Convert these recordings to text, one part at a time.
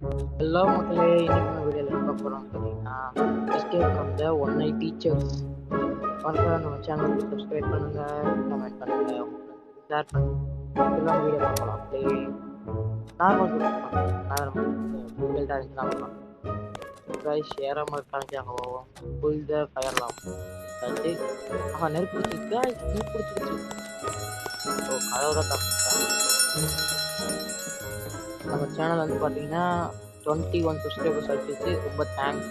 Hello மக்களே, இன்னைக்கு நம்ம வீடியோவில் என்ன பார்க்க போகிறோம்னு பார்த்தீங்கன்னா, escape from the one I teachers. மறக்காம நம்ம சேனலுக்கு சப்ஸ்கிரைப் பண்ணுங்க, கமெண்ட் பண்ணுங்க, ஷேர் பண்ணுங்க. இதெல்லாம் வீடியோ பார்க்கலாம். அப்படியே நார்மல் கொடுக்கலாம். டீட்டெயில்டாக இருந்துச்சுன்னா பார்க்கலாம். கைஸ் ஏறாமல் இருக்காங்க. ஃபுல் த ஃபயர்லாம் எடுத்தாச்சு. நெருப்பு பிடிச்சிருக்கு கைஸ், நெருப்பு பிடிச்சிருச்சு. ஸோ கதவை தான் தப்பிச்சிட்டாங்க. நம்ம சேனல் வந்து பார்த்தீங்கன்னா 21 சப்ஸ்கிரைபர்ஸ் ஆச்சு. ரொம்ப தேங்க்ஸ்.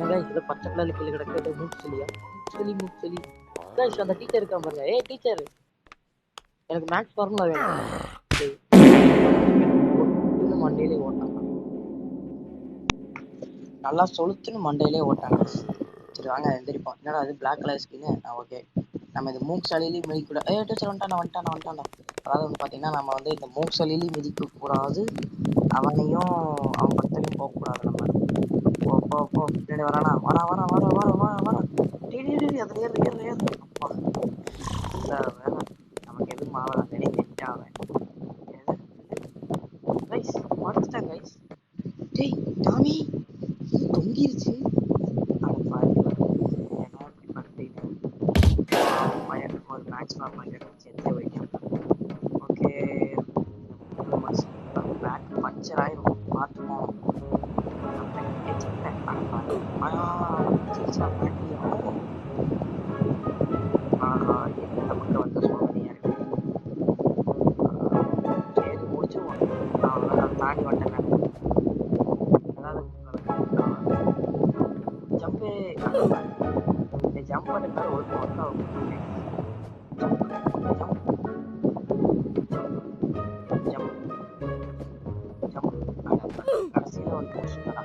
இதில் பச்சை கலர்ல கீழே கிடக்கிறது மூக்செலி. கைஸ் அந்த டீச்சர் இருக்கா பாருங்க. ஏய் டீச்சர், எனக்கு மேக்ஸ் ஃபார்முலா வேணும். மண்டையிலே ஓட்டாங்க, நல்லா சொலுத்துன்னு மண்டையிலே ஓட்டாங்க. சரி வாங்க எந்திரிப்போம். என்னடா அது பிளாக் கலர் ஸ்கின்னு? ஓகே, நம்ம இது மூக் சளியிலையும் மிதிக்கூட. டீச்சர் வந்துட்டானா. அதாவது வந்து பார்த்தீங்கன்னா நம்ம வந்து இந்த மூக் சளியிலையும் மிதிக்கக்கூடாது, அவனையும் அவன் பக்கத்துலையும் போகக்கூடாது. நம்ம போ பின்னாடி வரானா? வரா. அதில் ஏறு. அப்பா வேலை நமக்கு எதுவும் மாவா நினைக்கிட்டாவன் கைஸ். படுத்துட்டேன் கைஸ். டேய் டாமி தொங்கிருச்சு. ஒரு மேட்ச் ஓகே, பேக் பஞ்சர் ஆயிரும், பார்த்துப்போம். நமக்கு வந்து சோதனையா இருக்கு. சரி முடிச்சிருவோம். நான் தாண்டி வந்துட்டேன். ஜம்ப் பண்ணுற ஒரு கடைசியில் வந்து முடிச்சுட்டா.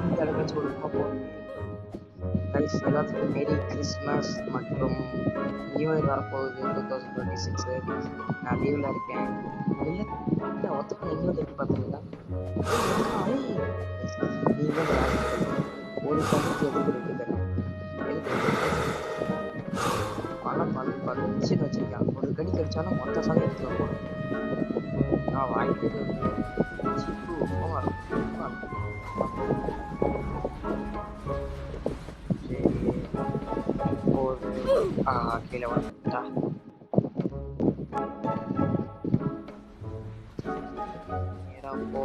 இந்த இடத்துல ஒரு கைஸ் எல்லாத்துக்கும் மேரி கிறிஸ்மஸ் மற்றும் நியூ இயர் வரப்போகுது 2026. நான் லீவில் இருக்கேன். இல்லை ஒருத்தக்க நியூ இயர் பார்த்தீங்களா? நீங்கள் ஒரு கண்ணுக்கு எதுக்கு பளிச்சுன்னு வச்சிருக்காங்க. ஒரு கடி கடிச்சாலும் மொத்த சமயத்தில் வரும். நான் வாய்ப்பு கீழே வந்துட்டா. போ.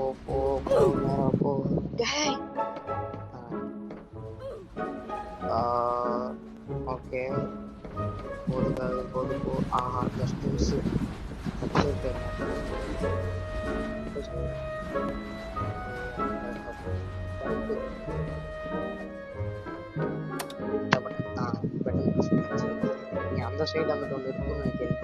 ஓகே, போது போ. Just miss. நீ அந்த சைடு அங்கிட்ட ஒன்று இருக்குன்னு நினைக்கிறேன்.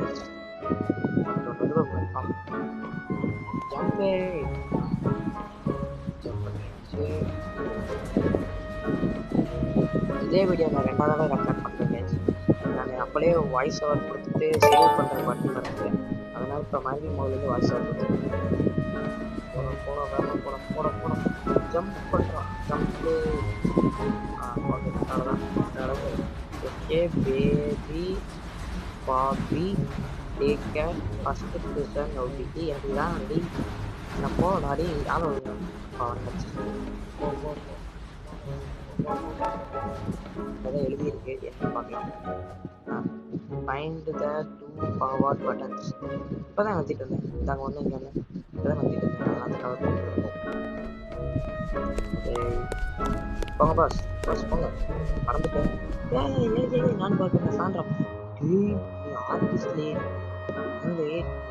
இதே வீடியோ நான் 2வது தடவை ரெக்கார்ட் பண்ணுறேன். நான் அப்படியே வாய்ஸ் ஓவர் கொடுத்துட்டு சேவ் பண்ணுற பட்டன் பண்ணுறேன். அதனால் இப்போ மறுபடியும் முதல்ல வாய்ஸ் ஓவர் கொடுத்துருக்கேன். போட ஜம்ப் பண்ணுறான். Jump okay baby Bobby take care first person OTT. எனக்கு தான் அடி நான் போடாடி யாரும் அதான் எழுதியிருக்கு, என்ன பார்க்கலாம். Find the 2 forward buttons. இப்போ தான் வச்சுட்டு இருந்தேன். இதாங்க ஒன்று இங்கே ஒன்று இப்போ தான் வச்சுட்டு இருந்தேன். அந்த கவர் போங்க பாஸ் போங்க. மறந்துட்டேன். நான் பார்க்குறேன் சான்றா. நீ ஆர்டிஸ்ட்லே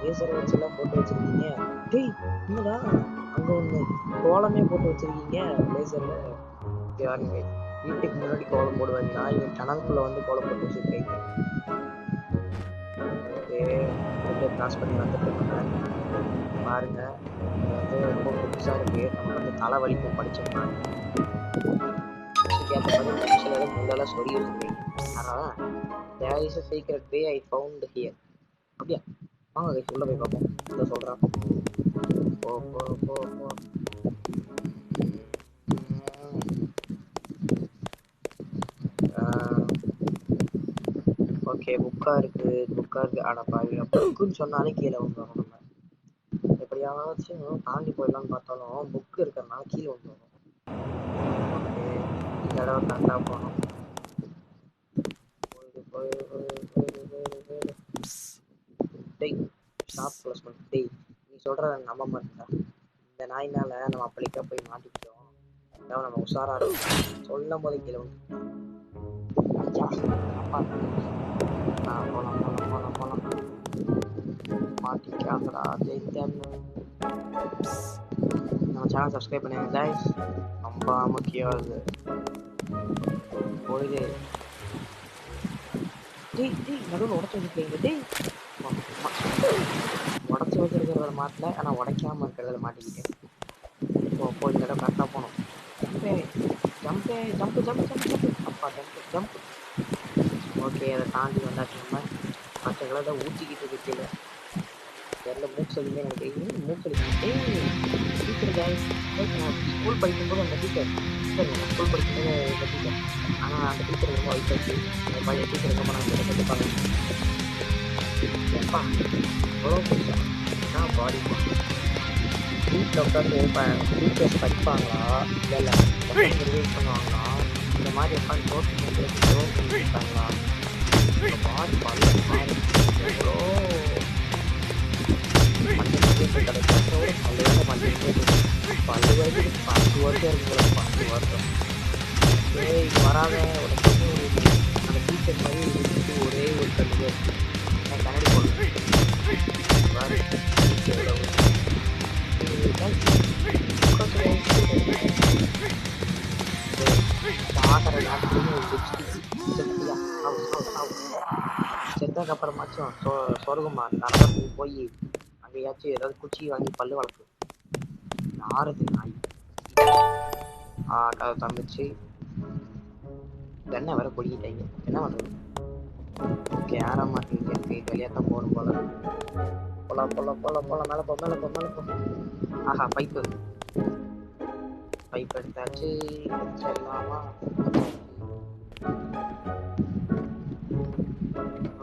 லேசரை வச்சுலாம் போட்டு வச்சிருக்கீங்க. டேய் என்னடா அங்கே ஒன்று கோலமே போட்டு வச்சிருக்கீங்க லேசரில். யாருங்க வீட்டுக்கு முன்னாடி கோலம் போடுவாங்க, நான் இவன் டனலுக்குள்ளே வந்து கோலம் போட்டு வச்சுருக்கேன். ஓகே கிராஸ் பண்ணி வந்துட்டு பாருங்க. வந்து ரொம்ப புதுசாக இருக்குது. நமக்கு வந்து தலை வலிக்கும் படித்தோம்னா. அந்த மாதிரி சில முன்னெல்லாம் சொல்லி வச்சுருக்கீங்க. அதனால் there is a secret way I found here. அப்படியா? வாங்க அதை உள்ள போய் பார்ப்போம். இதை சொல்கிறான். போ. ஓகே புக்கா இருக்கு. ஆனால் பாருங்க புக்குன்னு சொன்னாலே கீழே வந்துடும். நம்ம எப்படியா எப்படியாச்சும் தாண்டி போயிடலாம்னு பார்த்தாலும் புக் இருக்கிறதுனால கீழே வந்துடும். ஓகே, இந்த தடவை கரெக்டாக போகணும். டேய் ஸ்டாப் க்ளோஸ் பண்ணு. டேய் நீ சொல்கிறத நம்ப மாட்டேன்டா. இந்த நாயினால நம்ம அப்படிக்கா போய் மாட்டிக்கிட்டோம். அதாவது நம்ம உஷாரா இருக்கும் சொல்லும் போது கீழே வந்து போலாம் மாட்டிக்காங்கடா. நம்ம சேனல் சப்ஸ்கிரைப் பண்ணுங்க கைஸ், ரொம்ப முக்கியம் அது. போயிடு. டேய் நடுவில் உடச்சி வச்சுருக்கீங்க. டேய் உடச்சி வச்சிருக்கிறத மாட்டல, ஆனால் உடைக்காம இருக்கிறத மாட்டிக்கிட்டேன். போ இந்த இடம் கரெக்டாக போகணும். ஜம்பு அப்பா ஜம்பு. ஓகே, அதை தாண்டி வந்தாச்சு. நம்ம மற்ற கலரை ஊற்றிக்கிட்டு இருக்கு கீழே. தெரியல, மூக்சலிங்க எனக்கு தெரியும். மூக்சலி டீச்சர் கைஸ், நான் ஸ்கூல் படிக்கும்போது அந்த டீச்சர் ஸ்கூல் படிக்கும்போது இந்த டீச்சர், ஆனால் அந்த டீச்சர் ரொம்ப வயசாச்சு. அந்த பழைய டீச்சர் ரொம்ப நான் கற்றுப்பாங்க. எப்பா எவ்வளோ புதுசா நான் பாடிப்பா. வீட்டில் உட்காந்து டீச்சர்ஸ் படிப்பாங்களா இல்லை ரிவைஸ் பண்ணுவாங்களா, இந்த மாதிரி உட்காந்து ரோட் பண்ணிட்டாங்களா? பாடி பாடி பாடி எவ்வளோ பல்லு வரைக்கும் 5 வருஷம் இருக்குங்களா? 5 வருஷம் வராத ஒரு பொண்ணு அந்த டீச்சர் மாதிரி ஒரே ஒரு கல்வி கண்ணாடி போடுறேன். செத்ததுக்கு அப்புறமாச்சும் சொர்க்கமா நரகத்துக்கு போய் அங்கேயாச்சும் ஏதாவது குச்சி வாங்கி பல்லு வளர்க்கு. யாருது நாய்? கதை தம்பிச்சு என்ன வேற பொடிக்கிட்டாங்க, என்ன பண்றது? கேர மாட்டேங்குது. இது வழியா தான் போகணும் போல. போல மேலே போ. ஆஹா, பைப்பு எடுத்தாச்சு. எடுத்துடலாமா?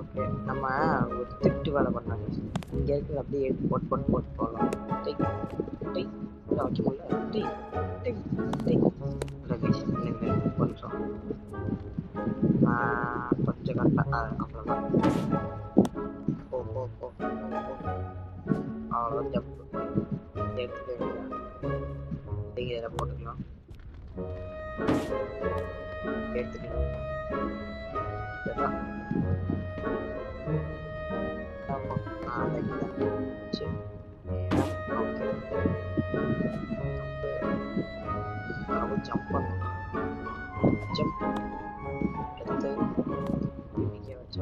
ஓகே, நம்ம ஒரு திட்டு வேலை பண்ணாங்க. இங்கே இருக்கிற அப்படியே போட்டு போகலாம். வைக்க முடியல. ஒரு நிமிஷம் கொஞ்சம் கரெக்டாக அவ்வளோதான். போ அவ்வளோ ஜம்ப் எடுத்துட்டு இதில் போட்டுக்கலாம். எடுத்துக்கலாம். சரி, ஓகே. ஜம்ப் பண்ணலாம். ஜம்ப் எடுத்து இங்கே வச்சு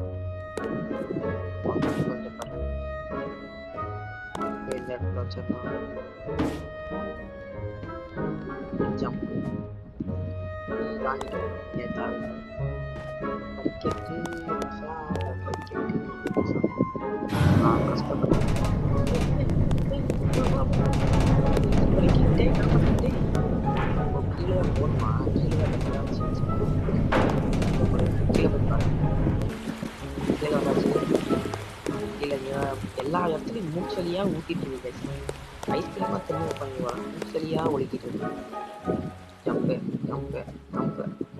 கொஞ்சம் பாருங்க. இந்த இடத்துல வச்சிடலாம். ஜம்ப் எல்லா இடத்துலையும் மூச்சலியா ஊட்டிட்டு இருக்கு. ஐஸ்கிரீமா திரும்ப பண்ணிடுவாங்க. மூச்சலியா ஒழிக்கிட்டு இருக்கு.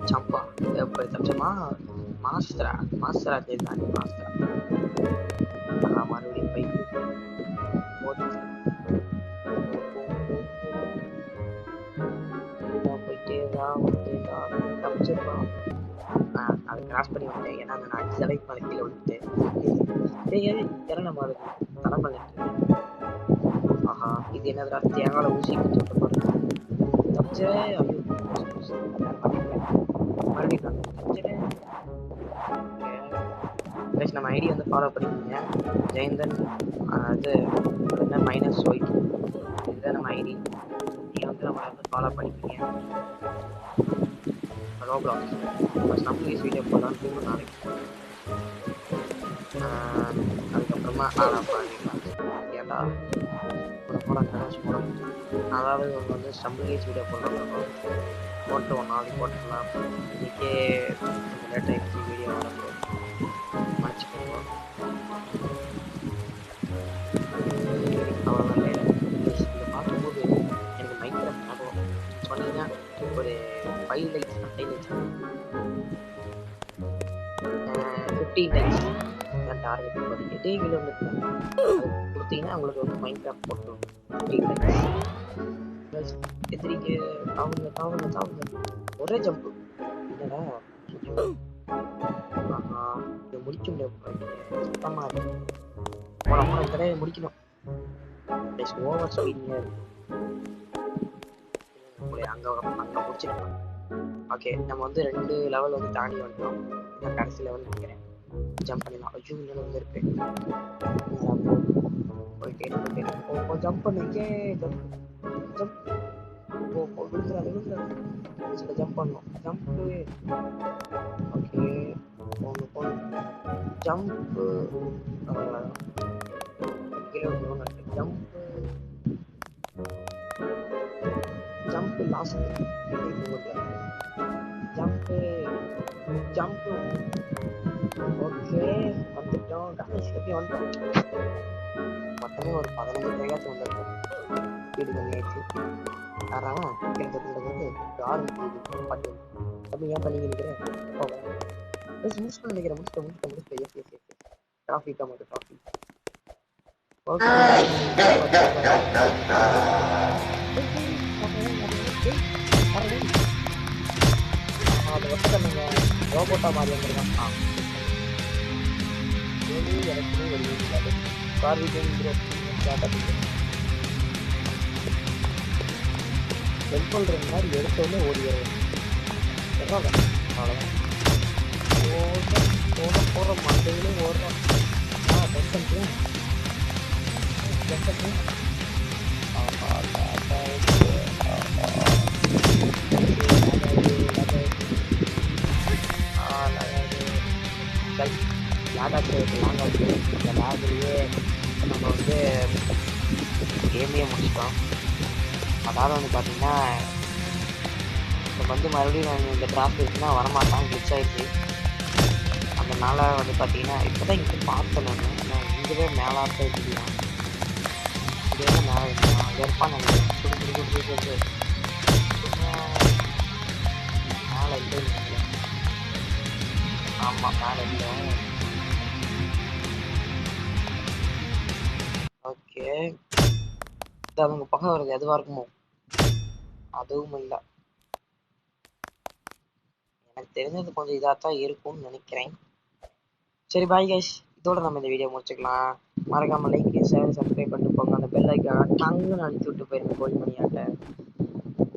சம்பா தப்பிச்சமா. மாஸ்டரா தெரியுதானே? மாஸ்டரா மறுபடியும் பைக்கு போயிட்டே தப்பிச்சிருப்பான். அதை கிராஸ் பண்ணி விட்டேன். ஏன்னா அந்த 5 சிலைக்கு மேலே கீழே விட்டுட்டேன். திறனை மாதிரி தடை பண்ணிட்டு. ஆஹா, இது என்னதுடா? தேங்காய் ஊசி கிட்ட பாருங்க. தப்பிச்சே. மறுபடியும் தப்பிச்சிட்டேன். நம்ம ஐடி வந்து ஃபாலோ பண்ணிக்கோங்க. ஜெயந்தன் அது என்ன -ஒய், இதுதான் நம்ம ஐடி. நீங்கள் வந்து நம்ம வந்து ஃபாலோ பண்ணிக்கோங்க. ரோப்ளாக்ஸ் ஃபஸ்ட் நம்ம வீடியோ போடலாம். திரும்ப நாளைக்கு அதுக்கப்புறமா பண்ணிக்கலாம். ஏன்டா போட அதாவது அவங்க வந்து ஸ்டம்பிள் வீடியோ போடலாம். போட்டு ஒரு நாளைக்கு போட்டுக்கலாம். இன்றைக்கே லேட் ஆகிடுச்சு வீடியோ மன்னிச்சுக்கோங்க. அவ்வளோதான். 15 டைம்ஸ் தான் டார்கெட் இப்போதைக்கு டெய்லி வந்துருக்கேன். அது கொடுத்தீங்கன்னா உங்களுக்கு வந்து மைண்ட் கிராஃப்ட் போட்டுரும் 15 டைம்ஸ். எதிரிக்க தாவுங்க தாவுங்க தாவுங்க ஒரே ஜம்ப். என்னடா இதை முடிக்க முடியாது சுத்தமா இருக்கு. போன இந்த தடவை முடிக்கணும். ஓவர் ஸ்பீடிங்க அங்க அங்க முடிச்சிருக்கோம். ஓகே நம்ம வந்து 2 லெவல் வந்து தாண்டி வந்துட்டோம். நான் கடைசி லெவல் நினைக்கிறேன். ஜம்ப் பண்ணிடலாம். ஐயோ இங்கே வந்து இருக்கு. போயிட்டே ஜம்ப் பண்ணிக்கே ஜம்ப் ஜம்ப் போ விழுந்துடா விழுந்துடா. ஜம்ப் பண்ணணும் ஜம்ப்பு. ஓகே போகணும் போகணும் jump. Jump jump last jump jump. Okay வந்துட்டோம் கடைசி எப்படி வந்துட்டோம். மொத்தமே ஒரு 15 ட்ரையாச்சும் வந்துருக்கும். ஸ்பீடு கம்மியாச்சு. யாராவது பாட்டு அப்படி ஏன் பண்ணி நினைக்கிறேன். முடிச்சுட்டு நினைக்கிறேன். முடிச்சுட்டு எஸ் எஸ் எஸ் ட்ராஃபி தான் ட்ராஃபி. ஓகே அது வந்து நம்ம ரோபோட்டா மாதிரி வந்துருக்கான். எனக்கு ஒரு டெம்பிள் ரெண்டு மாதிரி எடுத்தோடனே ஓடி அவ்வளோதான். போகிற மண்டையிலே ஓடுறோம். இந்த லேப்லேயே நம்ம வந்து கேமையே முடிச்சிட்டோம். அதாவது வந்து பார்த்தீங்கன்னா இப்போ வந்து மறுபடியும் நான் இந்த டிராஃபிக் இருக்குன்னா வரமாட்டான் கிளிச் ஆகிடுச்சு. அதனால வந்து பார்த்தீங்கன்னா இப்போ தான் இங்கே பார்த்தேன் நான் இங்கேவே மேலாட்ட இருக்கலாம். இங்கே மேலே இருக்கலாம் அங்கே இருப்பான் நினைக்கிறேன். மேலே இல்லை ஆமாம் மேலே இல்லை. ஓகே அவங்க பக்கம் வருது எதுவாக இருக்குமோ அதுவும் இல்லை. எனக்கு தெரிஞ்சது கொஞ்சம் இதாக தான் இருக்கும்னு நினைக்கிறேன். சரி பாய் கைஸ், இதோட நம்ம இந்த வீடியோ முடிச்சுக்கலாம். மறக்காம லைக் ஷேர் சப்ஸ்கிரைப் பண்ணிட்டு போங்க. அந்த பெல் ஐக்கான டங்குன்னு அடிச்சு விட்டு போயிருங்க கோல் மணியாட்ட.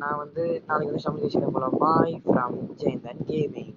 நான் வந்து நாளைக்கு வந்து சமையல் போகலாம். Bye from Jeyanthan gaming.